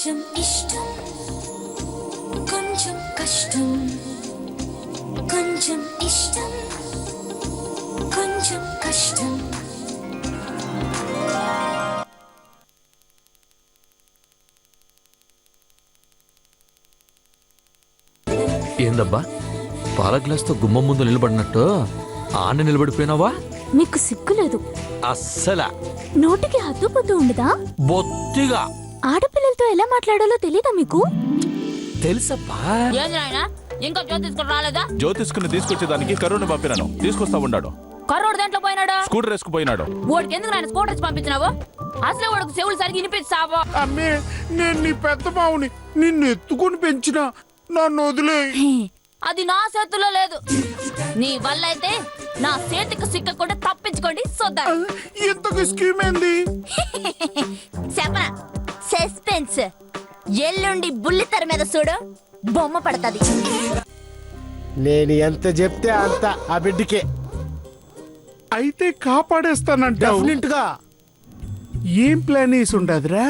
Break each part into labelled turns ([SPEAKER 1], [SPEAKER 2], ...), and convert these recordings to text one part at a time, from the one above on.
[SPEAKER 1] కొంచెం ఇష్టం కొంచెం కష్టం కొంచెం ఇష్టం కొంచెం కష్టం.
[SPEAKER 2] ఏందబ్బా పాల గ్లాస్తో గుమ్మం ముందు నిలబడినట్టు ఆన నిలబడిపోయినావా?
[SPEAKER 3] మీకు సిగ్గులేదు?
[SPEAKER 2] అస్సలా.
[SPEAKER 3] నోటికి హద్దుపొద్దు ఉండదా?
[SPEAKER 2] బొత్తిగా.
[SPEAKER 3] ఆడపిల్లలతో ఎలా మాట్లాడాలో తెలీదా మీకు?
[SPEAKER 2] తెలుసబ్బా.
[SPEAKER 4] ఇంకా జ్యోతిష్కుడు రాలేదా?
[SPEAKER 5] జ్యోతిష్కుని తీసుకొచ్చేదానికి కరుణ పంపినాను, తీసుకొస్తా ఉన్నాడు.
[SPEAKER 4] కర్రోడు దేంట్లో పోయినాడు?
[SPEAKER 5] స్కూటర్ వేసుకుపోయినాడు.
[SPEAKER 4] వాడికి ఎందుకు నాయన స్కూటర్ వేసి పంపించినావు? అసలు వాడికి చెవులు సరిగ్గా వినిపించావు.
[SPEAKER 6] అమ్మే, నేను నీ పెద్ద బావుని, నిన్ను ఎత్తుకుని పెంచిన, నన్ను వదిలే.
[SPEAKER 4] అది నా చేతుల్లో లేదు. నీ వల్ల అయితే నా చేతికి సిక్కకుండా తప్పించుకోండి. సోదా
[SPEAKER 6] ఇంతకు స్కీమ్ ఏంది?
[SPEAKER 4] చెప్పనా? సస్పెన్స్. ఎల్లుండి బుల్లితెర మీద చూడు, బొమ్మ పడతది.
[SPEAKER 7] నేను ఎంత చెప్తే అంత ఆ బిడ్డకే.
[SPEAKER 6] అయితే కాపాడేస్తానంటావు?
[SPEAKER 7] డెఫినెట్ గా.
[SPEAKER 6] ఏం ప్లాన్ వేసి ఉండదురా?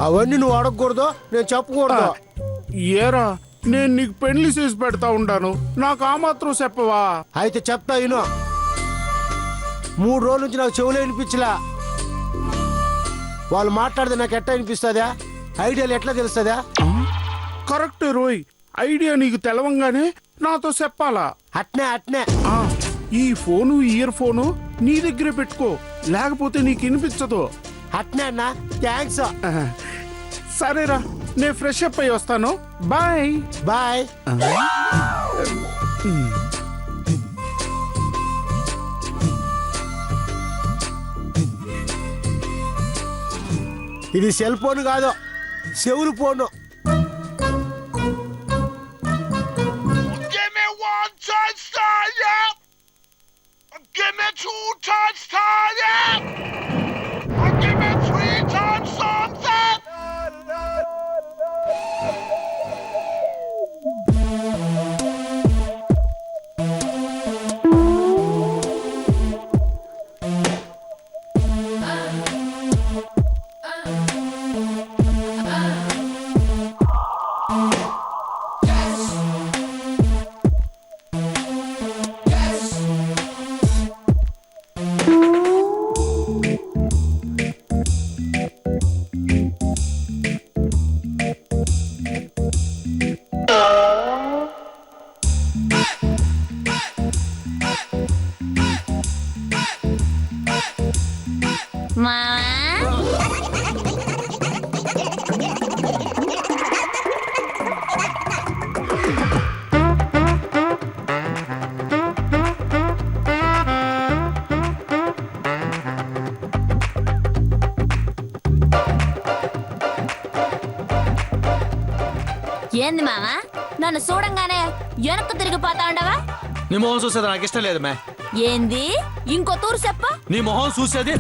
[SPEAKER 7] అవన్నీ నువ్వు అడగకూడదు, నేను చెప్పకూడదు.
[SPEAKER 6] ఏరా, నేను నీకు పెళ్లి చేసి పెడతా ఉండాను, నాకు ఆ మాత్రం చెప్పవా?
[SPEAKER 7] అయితే చెప్తా విను. 3 రోజుల నుంచి నాకు చెవులే వినిపించలా. వాళ్ళు మాట్లాడితే నాకు ఎట్లా వినిపిస్తుందా? ఐడియాలు ఎట్లా తెలుస్తుందా?
[SPEAKER 6] కరెక్ట్ రోయ్, ఐడియా నీకు తెలవంగానే నాతో చెప్పాలా?
[SPEAKER 7] అట్నే అట్నే.
[SPEAKER 6] ఈ ఫోను, ఇయర్ ఫోను నీ దగ్గరే పెట్టుకో, లేకపోతే నీకు వినిపించదు.
[SPEAKER 7] అట్నే అన్నా, థ్యాంక్స్.
[SPEAKER 6] సరేరా, నేను ఫ్రెష్ అప్ అయి వస్తాను. Bye
[SPEAKER 7] bye. ఇది సెల్ ఫోన్ కాదు, చెవులు phone.
[SPEAKER 8] Give me 1 touchdown, yeah. Give me 2 touchdowns, yeah. Give me 3 touchdowns, yeah.
[SPEAKER 4] ఏంది మామా, నన్ను చూడంగానే వెనక్కు తిరిగిపోతా ఉండవా?
[SPEAKER 2] నీ మొహం చూసేది నాకు ఇష్టం లేదు మే.
[SPEAKER 4] ఏంది? ఇంకో తూరు చెప్ప.
[SPEAKER 2] నీ మొహం చూసేది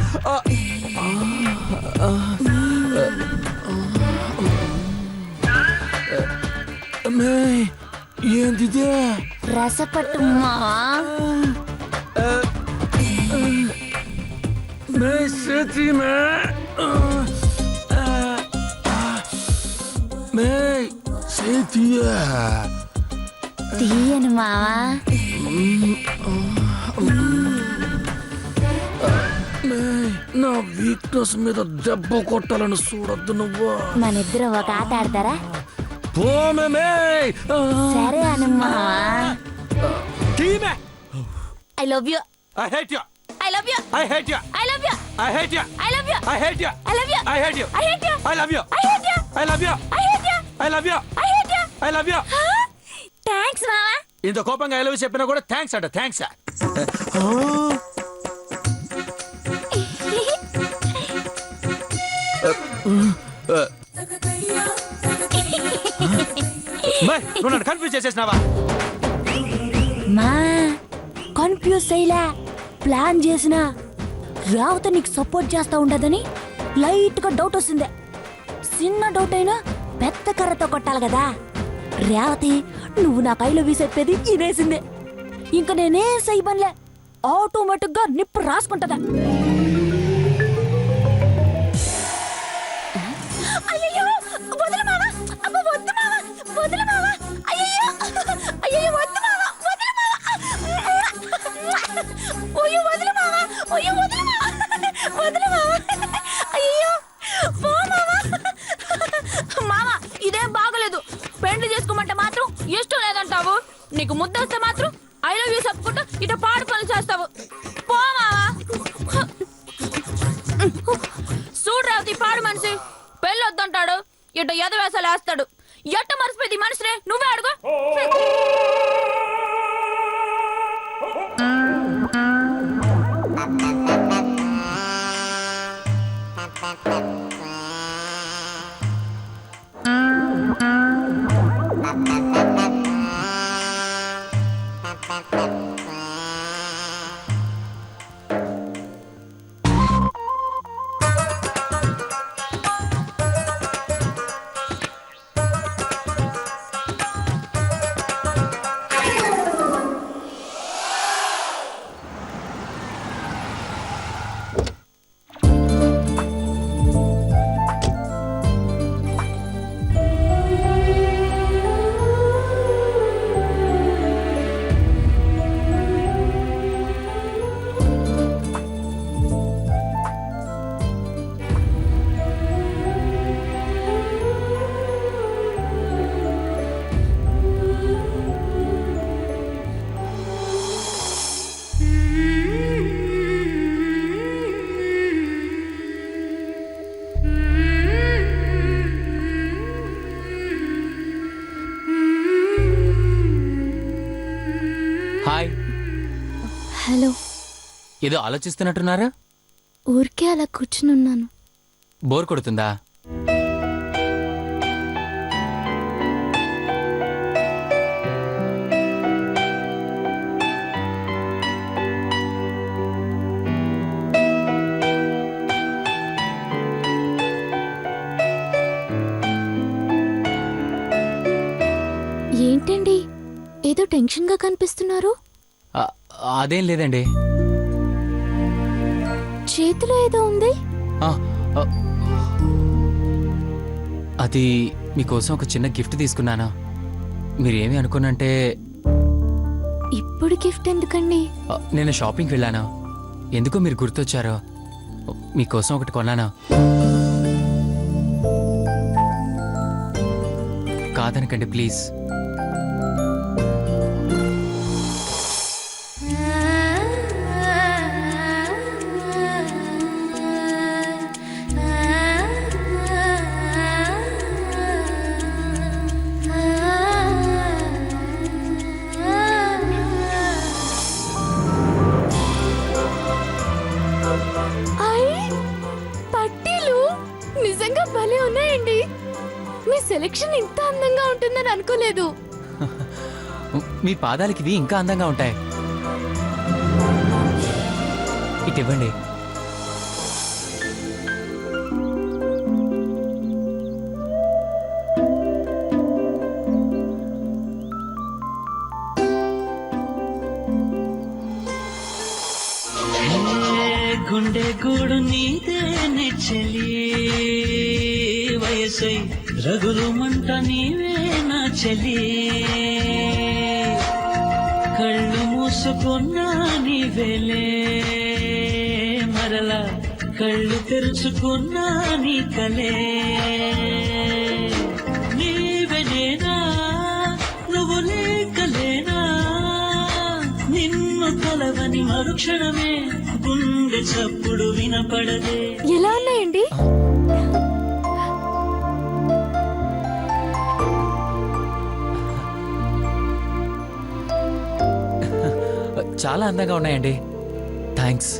[SPEAKER 2] ఏందిదే?
[SPEAKER 4] రసపట్టు మావా. తీయను మావా.
[SPEAKER 2] నా వీక్నెస్ మీద దెబ్బ కొట్టాలని చూడొద్దు నువ్వు.
[SPEAKER 4] మనిద్దరం ఒక ఆట ఆడతారా?
[SPEAKER 2] పోమే.
[SPEAKER 4] సరే అను మావా. I love you.
[SPEAKER 2] I hate you.
[SPEAKER 4] I love you.
[SPEAKER 2] I hate you.
[SPEAKER 4] I love you.
[SPEAKER 2] I hate you.
[SPEAKER 4] I love you.
[SPEAKER 2] I hate you.
[SPEAKER 4] I love you.
[SPEAKER 2] I hate you.
[SPEAKER 4] I hate you.
[SPEAKER 2] I love you.
[SPEAKER 4] I hate you.
[SPEAKER 2] I love you.
[SPEAKER 4] I hate you.
[SPEAKER 2] I love you.
[SPEAKER 4] I hate you.
[SPEAKER 2] I love you.
[SPEAKER 4] Thanks మావా.
[SPEAKER 2] ఇంత కోపంగా I love you చెప్పినా కూడా thanks అంట. Thanks. నువ్వు నన్ను confuse చేసేసినావా?
[SPEAKER 3] మా confuse అయ్యలా, plan చేసిన రావుత నీకు సపోర్ట్ చేస్తా ఉండదని లైట్ గా డౌట్ వస్తుంది. చిన్న డౌట్ అయినా పెద్ద కర్రతో కొట్టాలి కదా. రేవతి నువ్వు నా కైలో వీసెప్పేది ఇనేసిందే. ఇంక నేనేం చెయ్యబనిలే, ఆటోమేటిక్ గా నిప్పు రాసుకుంటదా. అయ్యో
[SPEAKER 4] నీకు ముద్ద వస్తే మాత్రం ఐ లవ్ యూ చెప్పుకుంటూ ఇటు పాడు పనులు చేస్తావు. పోమా చూడు రేవతి, పాడు మనిషి పెళ్ళొద్దంటాడు, ఇటు ఎదవేసాలు వేస్తాడు. ఎట్ట మర్చిపోయింది ఈ మనిషిని నువ్వే అడుగు.
[SPEAKER 9] హాయ్.
[SPEAKER 3] హలో.
[SPEAKER 9] ఏదో ఆలోచిస్తున్నట్టున్నారా?
[SPEAKER 3] ఊరికే అలా కూర్చుని ఉన్నాను.
[SPEAKER 9] బోర్ కొడుతుందా?
[SPEAKER 3] ఏంటండి ఏదో టెన్షన్గా కనిపిస్తున్నారు?
[SPEAKER 9] అదేం లేదండి.
[SPEAKER 3] చేతిలో ఏదో ఉంది.
[SPEAKER 9] ఆ, ఆ, అది మీకోసం ఒక చిన్న గిఫ్ట్ తీసుకున్నాను. మీరేమి అనుకోనంటే
[SPEAKER 3] ఇప్పుడు గిఫ్ట్ ఎందుకండి?
[SPEAKER 9] నేను షాపింగ్కి వెళ్ళాను, ఎందుకో మీరు గుర్తొచ్చారు. మీకోసం ఒకటి కొన్నాను. కాదనకండి ప్లీజ్.
[SPEAKER 3] పట్టీలు నిజంగా భలే ఉన్నాయండి. మీ సెలెక్షన్ ఇంత అందంగా ఉంటుందని అనుకోలేదు.
[SPEAKER 9] మీ పాదాలకి ఇవి ఇంకా అందంగా ఉంటాయి. ఇటు ఇవ్వండి.
[SPEAKER 10] గుండె గూడు నీదేనే చెలి, వయసై రగులు మంట నీవే నా చెలి. కళ్ళు మూసుకున్నా నీవేలే, మరలా కళ్ళు తెరుచుకున్నా నీ కలే. నీవెనేనా నువ్వు లేకలేనా, నిన్ను కలవని మరుక్షణమే గుండె చప్పుడు వినపడదే.
[SPEAKER 3] ఎలా ఉన్నాయండి?
[SPEAKER 9] చాలా అందంగా ఉన్నాయండి. థ్యాంక్స్.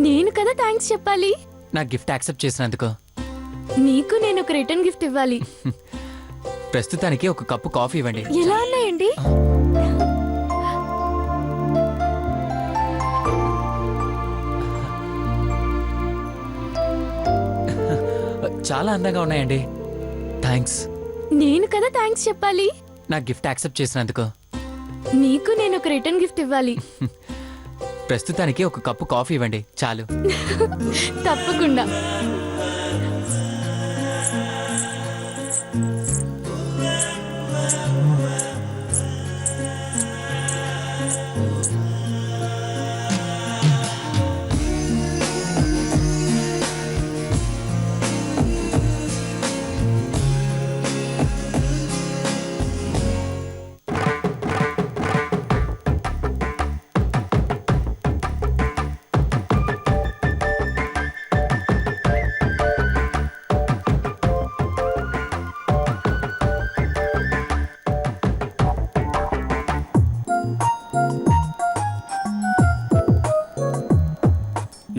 [SPEAKER 3] నేను కదా థ్యాంక్స్ చెప్పాలి.
[SPEAKER 9] నా గిఫ్ట్ యాక్సెప్ట్ చేసినందుకు.
[SPEAKER 3] నీకు నేను ఒక రిటర్న్ గిఫ్ట్ ఇవ్వాలి.
[SPEAKER 9] ప్రస్తుతానికి ఒక కప్పు కాఫీ ఇవ్వండి.
[SPEAKER 3] ఎలా ఉన్నాయండి?
[SPEAKER 9] చాలా అందంగా ఉన్నాయండి. థ్యాంక్స్.
[SPEAKER 3] నేను కదా థ్యాంక్స్ చెప్పాలి.
[SPEAKER 9] నా గిఫ్ట్ యాక్సెప్ట్ చేసినందుకు.
[SPEAKER 3] నీకు నేను ఒక రిటర్న్ గిఫ్ట్ ఇవ్వాలి.
[SPEAKER 9] ప్రస్తుతానికి ఒక కప్పు కాఫీ ఇవ్వండి చాలు.
[SPEAKER 3] తప్పకుండా.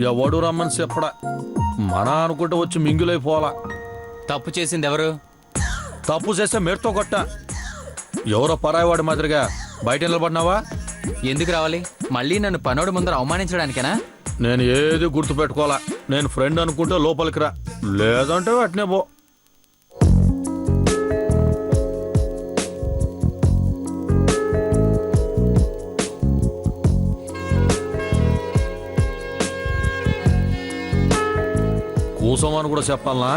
[SPEAKER 2] ఎవడు రమ్మని చెప్పడా మన అనుకుంటే వచ్చి మింగులైపోవాలా.
[SPEAKER 9] తప్పు చేసింది ఎవరు?
[SPEAKER 2] తప్పు చేస్తే మెడతో కొట్ట. ఎవరో పరాయివాడి మాదిరిగా బయట నిలబడినావా?
[SPEAKER 9] ఎందుకు రావాలి? మళ్ళీ నన్ను పనోడు ముందర అవమానించడానికేనా?
[SPEAKER 2] నేను ఏది గుర్తు పెట్టుకోవాలా. నేను ఫ్రెండ్ అనుకుంటే లోపలికి రా, లేదంటే అట్నే పో. కూసమని కూడా చెప్పాలనా?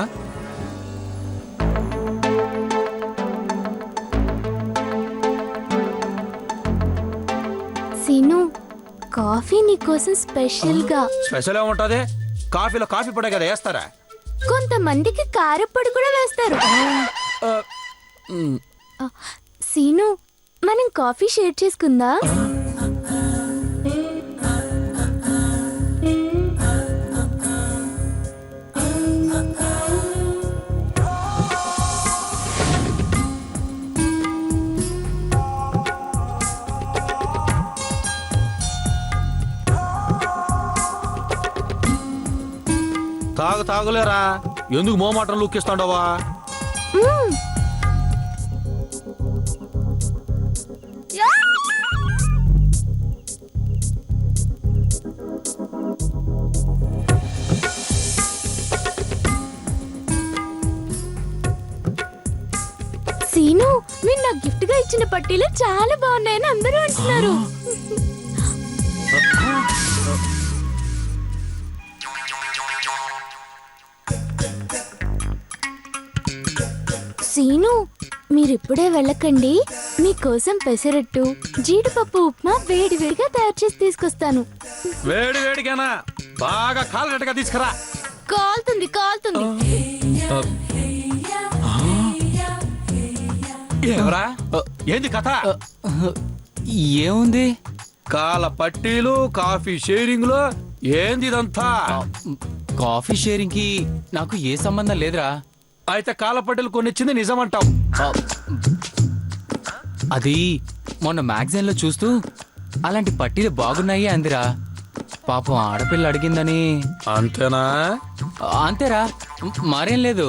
[SPEAKER 3] సీను, కాఫీ నీకోసం స్పెషల్ గా.
[SPEAKER 2] స్పెషల్ ఏముంటది? కాఫీలో కాఫీ పొడే కదా వేస్తారా?
[SPEAKER 3] కొంతమందికి కారప్పొడి కూడా వేస్తారు. సీను, మనం కాఫీ షేర్ చేసుకుందా?
[SPEAKER 2] తాగులేరా, ఎందుకు మోమాటం లుక్కిస్తాండవా?
[SPEAKER 3] సీను, మీరు నాకు గిఫ్ట్ గా ఇచ్చిన పట్టీలు చాలా బాగున్నాయని అందరూ అంటున్నారు. సీను, మీరిప్పుడే వెళ్ళకండి. మీకోసం పెసరట్టు, జీడిపప్పు ఉప్మా వేడివేడిగా తయారు చేసి తీసుకొస్తాను.
[SPEAKER 2] వేడి వేడిగానా? బాగా కాలరెట్టుగా తీసుకురా.
[SPEAKER 3] కాలుతుంది కాలుతుంది.
[SPEAKER 2] ఎవరా? ఏంది కథ?
[SPEAKER 9] ఏముంది?
[SPEAKER 2] కాల పట్టీలు, కాఫీ షేరింగ్ లో ఏంది ఇదంతా?
[SPEAKER 9] కాఫీ షేరింగ్ కి నాకు ఏ సంబంధం లేదురా.
[SPEAKER 2] అయితే కాల పట్టీలు కొనిచ్చింది నిజమంటావు?
[SPEAKER 9] అది మొన్న మ్యాగజైన్ లో చూస్తూ అలాంటి పట్టీలు బాగున్నాయి అందిరా. పాపం ఆడపిల్ల అడిగిందని.
[SPEAKER 2] అంతేనా?
[SPEAKER 9] అంతేరా, మరేం లేదు.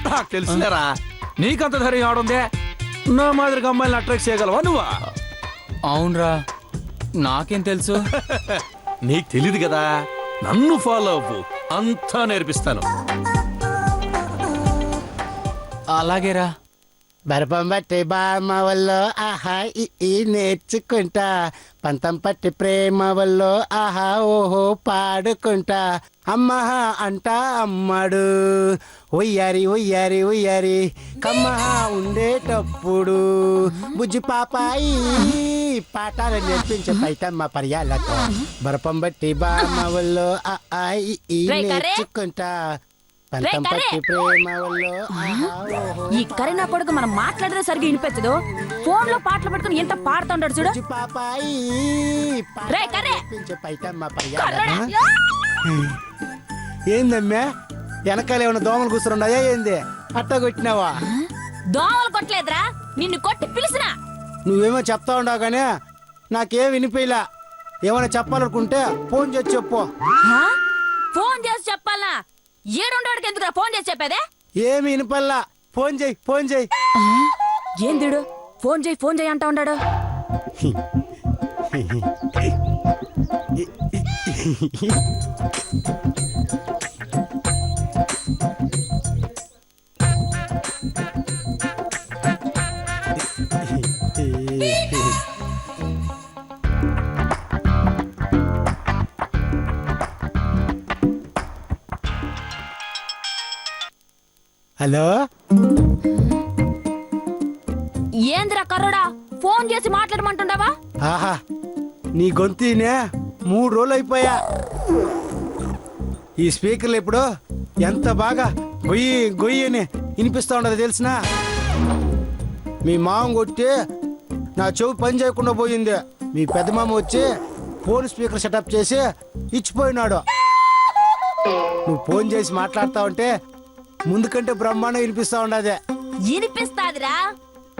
[SPEAKER 2] నాకు తెలుసులేరా, నీకంత ధైర్యం ఆడుందే. నా మాదిరిగా అమ్మాయిని అట్రాక్ట్ చేయగలవా నువ్వా?
[SPEAKER 9] అవునరా, నాకేం తెలుసు?
[SPEAKER 2] నీకు తెలీదు కదా, నన్ను ఫాలో అవ్వు, అంతా నేర్పిస్తాను.
[SPEAKER 9] అలాగేరా.
[SPEAKER 7] బరపం బట్టి బామ్మ వల్ల ఆహా ఈ నేర్చుకుంటా, పంతం పట్టి ప్రేమ వల్ల ఆహా ఓహో పాడుకుంటా, అమ్మహ అంటా అమ్మడు ఉయ్యారి ఉయ్యారి ఉయ్యారి కమ్మహ ఉండేటప్పుడు బుజ్జి పాపాయి పాఠాలు నేర్పించే పైటమ్మ పర్యాలతో బరపం బట్టి బామ్మ వల్ల ఆహా ఈ నేర్చుకుంటా, పంతం పట్టి ప్రేమ వల్ల ఆహా ఓహో
[SPEAKER 4] ఈ కరీనా కొడుకు మనం మాట్లాడితే సరిగ్గా వినిపించదు. ఫోన్ లో పాటలు పెట్టుకుని ఎంత పాడుతుంటాడు చూడు.
[SPEAKER 7] పాపాయి
[SPEAKER 4] రేయ్ కర్రే!
[SPEAKER 7] పైటమ్మ
[SPEAKER 4] కర్రడా?
[SPEAKER 7] ఏందమ్మా వెనకాల ఏమైనా దోమలు కూర్చున్నాయా ఏంది? అట్టా కొట్టినావా?
[SPEAKER 4] దోమలు కొట్టలేదురా, నిన్ను కొట్టి పిలిచినా.
[SPEAKER 7] నువ్వేమో చెప్తా ఉండవు కానీ నాకేం వినిపించలా. ఏమైనా చెప్పాలనుకుంటే ఫోన్ చేసి చెప్పు.
[SPEAKER 4] హా? ఫోన్ చేసి చెప్పాలా? ఏడుండవాడికి ఎందుకురా ఫోన్ చేసి చెప్పేదే?
[SPEAKER 7] ఏమి వినిపల్లా. ఫోన్ చేయి ఫోన్ చేయి.
[SPEAKER 4] ఏందిడు ఫోన్ చేయి అంటా ఉన్నాడు.
[SPEAKER 7] హలో,
[SPEAKER 4] ఏందిరా కర్రోడా, ఫోన్ చేసి మాట్లాడమంటుండవా?
[SPEAKER 7] ఆహా నీ గొంతునే 3 రోజులు అయిపోయా. ఈ స్పీకర్లు ఇప్పుడు ఎంత బాగా గొయ్యి గొయ్యని వినిపిస్తా ఉండదు తెలిసినా. మీ మామ కొట్టి నా చెవు పని చేయకుండా పోయింది. మీ పెద్ద మామ వచ్చి ఫోన్ స్పీకర్ సెటప్ చేసి ఇచ్చిపోయినాడు. నువ్వు ఫోన్ చేసి మాట్లాడుతా ఉంటే ముందు కంటే బ్రహ్మాండం వినిపిస్తా ఉండదే.
[SPEAKER 4] వినిపిస్తాదిరా,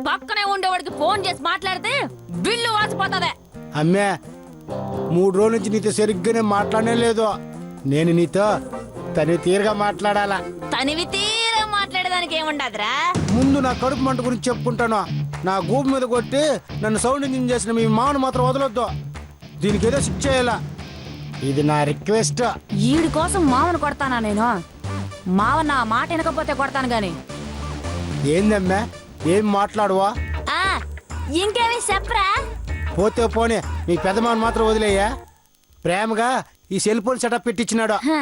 [SPEAKER 4] పక్కనే ఉండేవాడికి ఫోన్ చేసి మాట్లాడితే బిల్లు వాసిపోతాదే.
[SPEAKER 7] అమ్మే 3 రోజుల నుంచి నీతో సరిగ్గానే మాట్లాడనే లేదు. నేను నీతో తని తీరుగా మాట్లాడాలా.
[SPEAKER 4] తనివి తీరా మాట్లాడడానికి ఏముండదురా.
[SPEAKER 7] ముందు నా కడుపు మంట గురించి చెప్పుకుంటాను. నా గూపు మీద కొట్టి నన్ను సౌండ్ ఇంజిన్ చేసిన మీ మామను మాత్రం వదలొద్దు. దీనికి ఏదో శిక్ష చేయాలా. ఇది నా రిక్వెస్ట్.
[SPEAKER 3] ఈడి కోసం మావను కొడతానా నేను? మావ నా మాట వినకపోతే కొడతాను గాని.
[SPEAKER 7] ఏందమ్మా ఏం మాట్లాడువా?
[SPEAKER 3] ఆ, ఇంకేమి చెప్పరా?
[SPEAKER 7] పోతే పోనీ మీ పెద్దమాను మాత్రం వదిలేయ్యా. ప్రేమగా ఈ సెల్ ఫోన్ సెటప్ పెట్టించినాడు.
[SPEAKER 3] హ,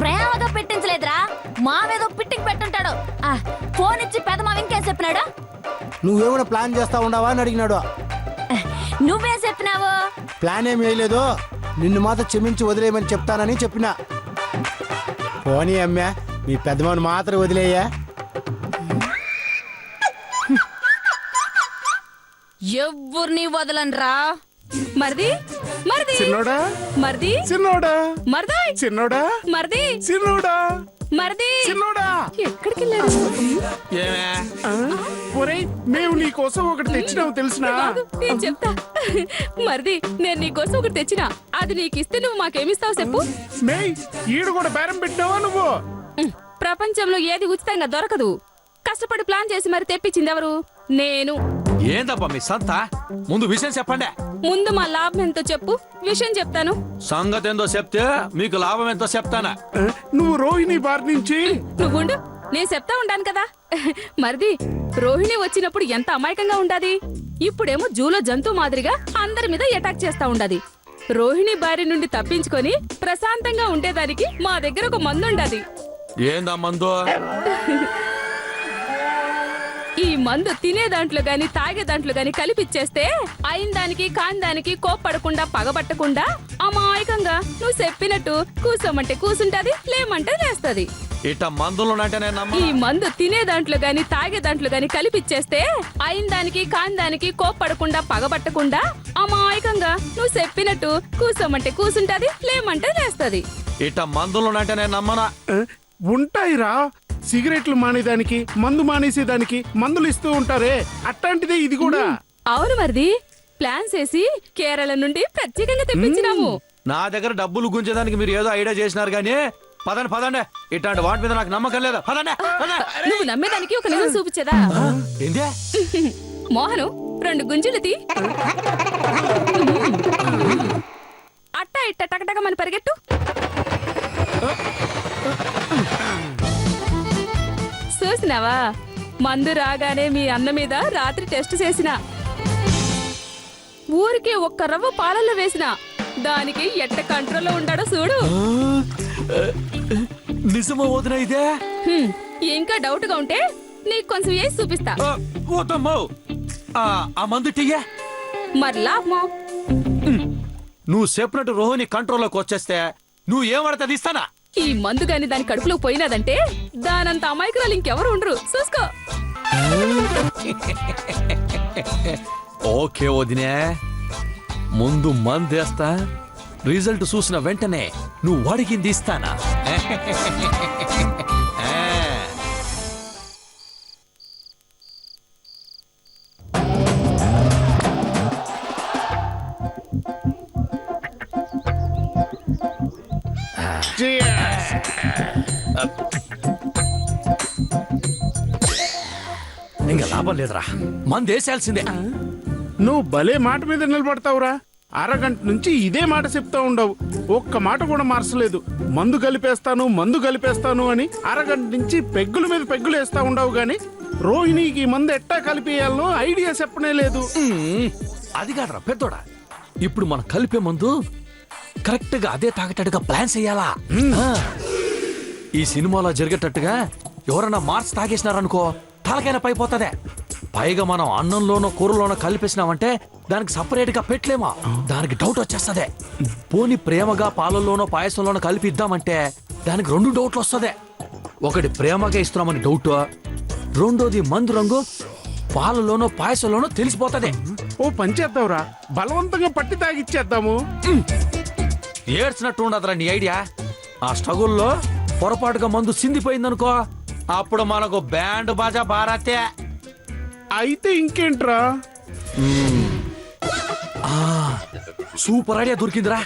[SPEAKER 3] ప్రేమగా పెట్టించలేదురా, మావేదో పిట్టికి పెట్టుంటాడు. ఆ, ఫోన్ ఇచ్చి పెద్ద మావ ఇంకేం చెప్పినాడు?
[SPEAKER 7] నువ్వేమైనా ప్లాన్ చేస్తా ఉండవా అని అడిగినాడు.
[SPEAKER 3] నువ్వేం చెప్పినావు?
[SPEAKER 7] ప్లాన్ ఏం వేయలేదు, నిన్ను మాత్రం క్షమించి వదిలేయమని చెప్తానని చెప్పినా. పోనీ అమ్మా మీ పెద్దమాను మాత్రం వదిలేయ్యా.
[SPEAKER 4] ఎవ్వరిని వదలనరా.
[SPEAKER 3] మరిది మరిది
[SPEAKER 6] చిన్నోడా
[SPEAKER 3] మరిది
[SPEAKER 6] చిన్నోడా
[SPEAKER 3] మరిది
[SPEAKER 6] చిన్నోడా
[SPEAKER 3] మరిది
[SPEAKER 6] చిన్నోడా
[SPEAKER 3] మరిది
[SPEAKER 6] చిన్నోడా.
[SPEAKER 3] ఎక్కడికి వెళ్ళాడు?
[SPEAKER 2] ఏమే
[SPEAKER 6] ఒరేయ్ మేము నీ కోసం ఒకటి తెచ్చినావు తెలిసినా?
[SPEAKER 3] నేను చెప్తా. మరిది నేను నీకోసం ఒకటి తెచ్చినా, అది నీకు ఇస్తే నువ్వు మాకేమిస్తావు చెప్పు?
[SPEAKER 6] మేయ్ ఈడు కూడా బేరం పెట్టినావా నువ్వు?
[SPEAKER 3] ప్రపంచంలో ఏది ఉచితంగా దొరకదు. కష్టపడి ప్లాన్ చేసి మరి తెప్పించింది ఎవరు? నేను.
[SPEAKER 2] ఏందబ్బా మీ సంత? ముందు విషయం చెప్పండి.
[SPEAKER 3] ముందు మా లాభం ఎంతో చెప్పు, విషయం చెప్తాను.
[SPEAKER 2] సంగతి ఏందో చెప్తే మీకు లాభం ఎంతో చెప్తానా.
[SPEAKER 6] నువ్వు రోహిణి బార్ నుంచి
[SPEAKER 3] నువ్వుండు, నేను చెప్తా ఉంటాను కదా. మరిది రోహిణి వచ్చినప్పుడు ఎంత అమాయకంగా ఉండాది. ఇప్పుడేమో జూలో జంతువు మాదిరిగా అందరి మీద అటాక్ చేస్తా ఉండాది. రోహిణి బారి నుండి తప్పించుకొని ప్రశాంతంగా ఉండేదానికి మా దగ్గర ఒక మందు ఉండాది.
[SPEAKER 2] ఏందా మందు?
[SPEAKER 3] ఈ మందు తినే దాంట్లో గాని తాగే దాంట్లో గాని కలిపిచ్చేస్తే అయిన దానికి కాని దానికి కోప్పడకుండా పగబట్టకుండా అమాయకంగా నువ్వు చెప్పినట్టు కూసోమంటే కూసుంటది, లేమంటే లేస్తది.
[SPEAKER 2] ఇట మందులునంటే నేను
[SPEAKER 3] ఈ
[SPEAKER 2] నమ్మను.
[SPEAKER 3] మందు తినే దాంట్లో గాని తాగే దాంట్లో గాని కలిపిచ్చేస్తే అయిన దానికి కాని దానికి కోప్పడకుండా పగబట్టకుండా అమాయకంగా నువ్వు చెప్పినట్టు కూసోమంటే కూసుంటది, లేమంటే లేస్తది.
[SPEAKER 2] ఇట మందులునంటే నేను నమ్మనా.
[SPEAKER 6] ఉంటాయిరా. సిగరెట్లు మానేదానికి మందు మానేసేదానికి మందులు ఇస్తూ ఉంటారే, అట్లాంటిదే ఇది కూడా.
[SPEAKER 3] అవును మరిది, ప్లాన్ చేసి కేరళ నుండి ప్రత్యేకంగా తెప్పించినాము.
[SPEAKER 2] నా దగ్గర డబ్బులు గుంచేదానికి మీరు ఏదో ఐడియా చేసినారు కానీ పదండి పదండి. ఇట్లాంటి వాటి మీద నాకు నమ్మకం లేదా. పదండి పదండి.
[SPEAKER 3] నువ్వు నమ్మేదానికి ఒక నిజం చూపించదా?
[SPEAKER 2] ఏందే?
[SPEAKER 3] మోహను 2 గుంజులు తీ. అట్టా ఇట్ట టకటకమని పరిగెట్టు. చూసినావా, మందు రాగానే మీ అన్న మీద రాత్రి టెస్ట్ చేసిన. ఊరికి ఒక్క రవ్వ పాలల్లో వేసిన దానికి ఎట్ట కంట్రోల్లో ఉండాడో చూడు.
[SPEAKER 2] నిజమా వదిన ఇదే?
[SPEAKER 3] ఇంకా డౌట్ గా ఉంటే నీకు కొంచెం వేసి చూపిస్తా.
[SPEAKER 2] వద్దమ్మో. ఆ మందు టీయే.
[SPEAKER 3] మరి లాభమో.
[SPEAKER 2] నువ్వు చెప్పినట్టు రోహిణి కంట్రోల్లోకి వచ్చేస్తే నువ్వు ఏమడతది ఇస్తానా?
[SPEAKER 3] ఈ మందు గాని దాని కడుపులో పోయినదంటే దానంత అమాయకురాలు ఇంకెవరు ఉండరు. చూసుకో.
[SPEAKER 2] ఓకే వదినే, ముందు మందేస్తా, రిజల్ట్ చూసిన వెంటనే నువ్వు అడిగింది ఇస్తానా? ఇంకా లాభం లేదురా, మందేసేయాల్సిందే.
[SPEAKER 6] నువ్వు భలే మాట మీద నిలబడతావురా. అరగంట నుంచి ఇదే మాట చెప్తా ఉండవు, ఒక్క మాట కూడా మార్చలేదు. మందు కలిపేస్తాను అని అరగంట నుంచి పెగ్గుల మీద పెగ్గులు వేస్తా ఉండవు గాని రోహిణికి మందు ఎట్టా కలిపేయాలనో ఐడియా చెప్పనే లేదు.
[SPEAKER 2] అది కాదురా పెద్దోడా, ఇప్పుడు మనం కలిపే మందు కరెక్ట్ గా అదే తాగేటట్టుగా ప్లాన్ చేయాలా? ఈ సినిమాలో జరిగేటట్టుగా ఎవరన్నా మార్క్స్ తాగేసినారనుకో తలకైనా పైపోతుందే. పైగా మనం అన్నంలోనో కూరలోనో కలిపేసినామంటే దానికి సపరేట్ గా పెట్టలేమా, దానికి డౌట్ వచ్చేస్తదే. పోని ప్రేమగా పాలల్లోనో పాయసంలోనో కలిపి ఇద్దామంటే దానికి 2 డౌట్లు వస్తదే. ఒకటి ప్రేమగా ఇస్తున్నామని డౌట్, రెండోది మందు రంగు పాలలోనో పాయసంలోనో తెలిసిపోతదే.
[SPEAKER 6] ఓ పని చేద్దాంరా, బలవంతంగా పట్టి తాగిచ్చేద్దాము.
[SPEAKER 2] ఏడ్చినట్టు ఉండదురా నీ ఐడియా. ఆ స్ట్రగుల్లో పొరపాటుగా మందు సిందిపోయిందనుకో, అప్పుడు మనకు బ్యాండ్ బాజా భారతే.
[SPEAKER 6] అయితే ఇంకేంట్రా?
[SPEAKER 2] సూపర్ ఐడియా దొరికిందిరా